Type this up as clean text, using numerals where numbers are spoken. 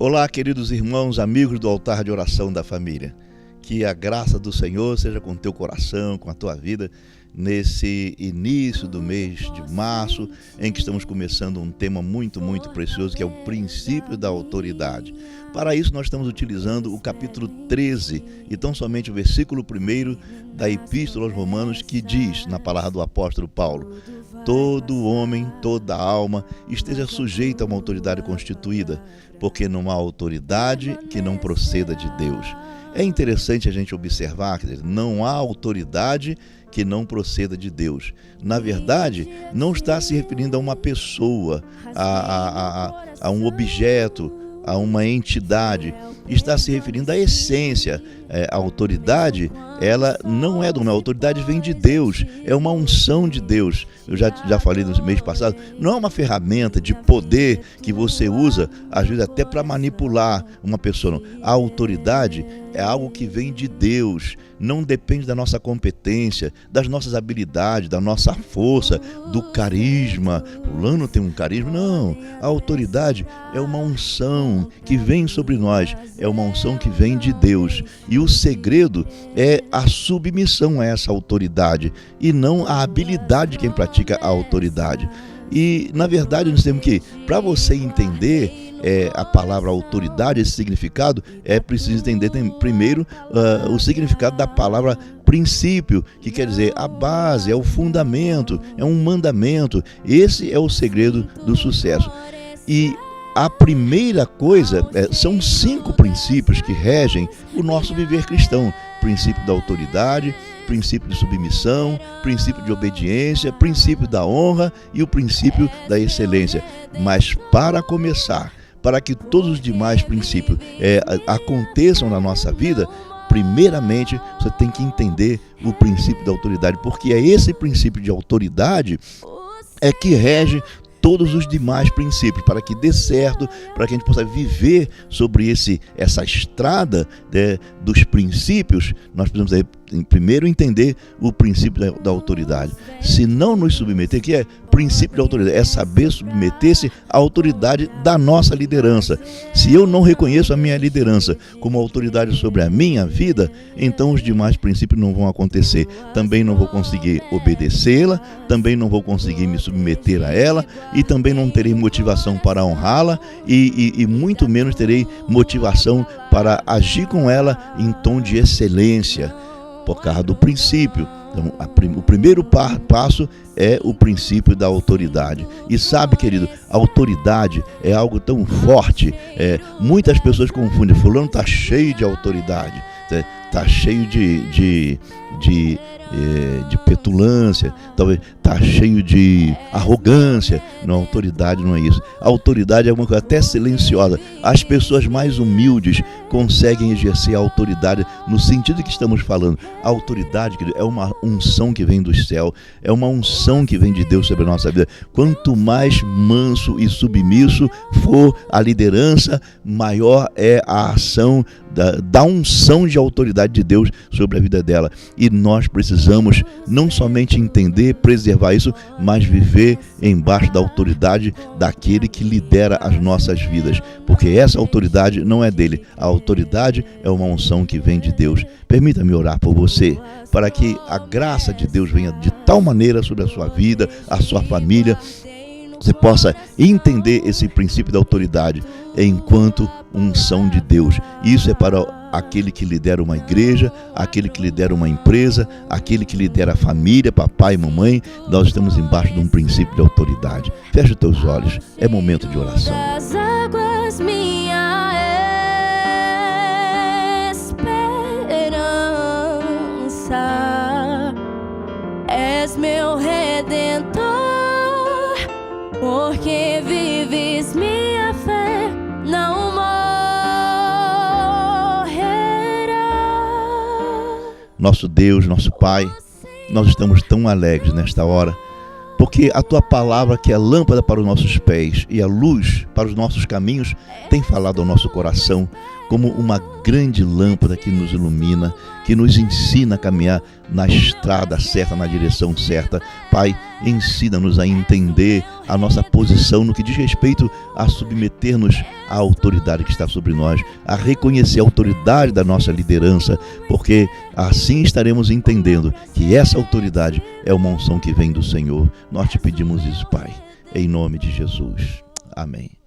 Olá, queridos irmãos, amigos do altar de oração da família. Que a graça do Senhor seja com o teu coração, com a tua vida, nesse início do mês de março, em que estamos começando um tema muito precioso, que é o princípio da autoridade. Para isso, nós estamos utilizando o capítulo 13, e tão somente o versículo 1 da Epístola aos Romanos, que diz, na palavra do apóstolo Paulo: todo homem, toda alma esteja sujeita a uma autoridade constituída, porque não há autoridade que não proceda de Deus. É interessante a gente observar que não há autoridade que não proceda de Deus. Na verdade, não está se referindo a uma pessoa, a um objeto, a uma entidade. Está se referindo à essência. A autoridade, ela não é do homem. A autoridade vem de Deus, é uma unção de Deus. Eu já falei no mês passado, não é uma ferramenta de poder que você usa, às vezes até para manipular uma pessoa. Não. A autoridade é algo que vem de Deus, não depende da nossa competência, das nossas habilidades, da nossa força, do carisma. Fulano tem um carisma. Não, a autoridade é uma unção que vem sobre nós, é uma unção que vem de Deus. E o segredo é a submissão a essa autoridade e não a habilidade de quem pratica a autoridade. E, na verdade, nós temos que, para você entender a palavra autoridade, esse significado, é preciso entender primeiro o significado da palavra princípio, que quer dizer a base, é o fundamento, é um mandamento. Esse é o segredo do sucesso. E a primeira coisa, são 5 princípios que regem o nosso viver cristão: princípio da autoridade, princípio de submissão, princípio de obediência, princípio da honra e o princípio da excelência. Mas para começar, para que todos os demais princípios aconteçam na nossa vida, primeiramente você tem que entender o princípio da autoridade, porque é esse princípio de autoridade que rege todos os demais princípios, para que dê certo, para que a gente possa viver sobre essa estrada dos princípios. Nós precisamos primeiro entender o princípio da autoridade. Se não nos submeter, que é princípio da autoridade, é saber submeter-se à autoridade da nossa liderança. Se eu não reconheço a minha liderança como autoridade sobre a minha vida, então os demais princípios não vão acontecer. Também não vou conseguir obedecê-la, também não vou conseguir me submeter a ela, e também não terei motivação para honrá-la, e muito menos terei motivação para agir com ela em tom de excelência, por causa do princípio. Então, o primeiro passo é o princípio da autoridade. E sabe, querido, a autoridade é algo tão forte. Muitas pessoas confundem. Fulano está cheio de autoridade, está cheio de petulância, talvez está cheio de arrogância. Não, autoridade não é isso. A autoridade é uma coisa até silenciosa. As pessoas mais humildes conseguem exercer a autoridade no sentido que estamos falando. A autoridade, querido, é uma unção que vem do céu, é uma unção que vem de Deus sobre a nossa vida. Quanto mais manso e submisso for a liderança, maior é a ação da unção de autoridade de Deus sobre a vida dela. E nós precisamos não somente entender, preservar isso, mas viver embaixo da autoridade daquele que lidera as nossas vidas, porque essa autoridade não é dele. A autoridade é uma unção que vem de Deus. Permita-me orar por você, para que a graça de Deus venha de tal maneira sobre a sua vida, a sua família, você possa entender esse princípio da autoridade enquanto unção de Deus. Isso é para aquele que lidera uma igreja, aquele que lidera uma empresa, aquele que lidera a família, papai e mamãe. Nós estamos embaixo de um princípio de autoridade. Feche os teus olhos, é momento de oração. Das águas, minha esperança, és meu redentor, porque vives minha fé, não morrerá. Nosso Deus, nosso Pai, nós estamos tão alegres nesta hora, porque a Tua palavra, que é lâmpada para os nossos pés e a luz para os nossos caminhos, tem falado ao nosso coração. como uma grande lâmpada que nos ilumina, que nos ensina a caminhar na estrada certa, na direção certa. Pai, ensina-nos a entender a nossa posição no que diz respeito a submeter-nos à autoridade que está sobre nós, a reconhecer a autoridade da nossa liderança, porque assim estaremos entendendo que essa autoridade é uma unção que vem do Senhor. Nós te pedimos isso, Pai, em nome de Jesus. Amém.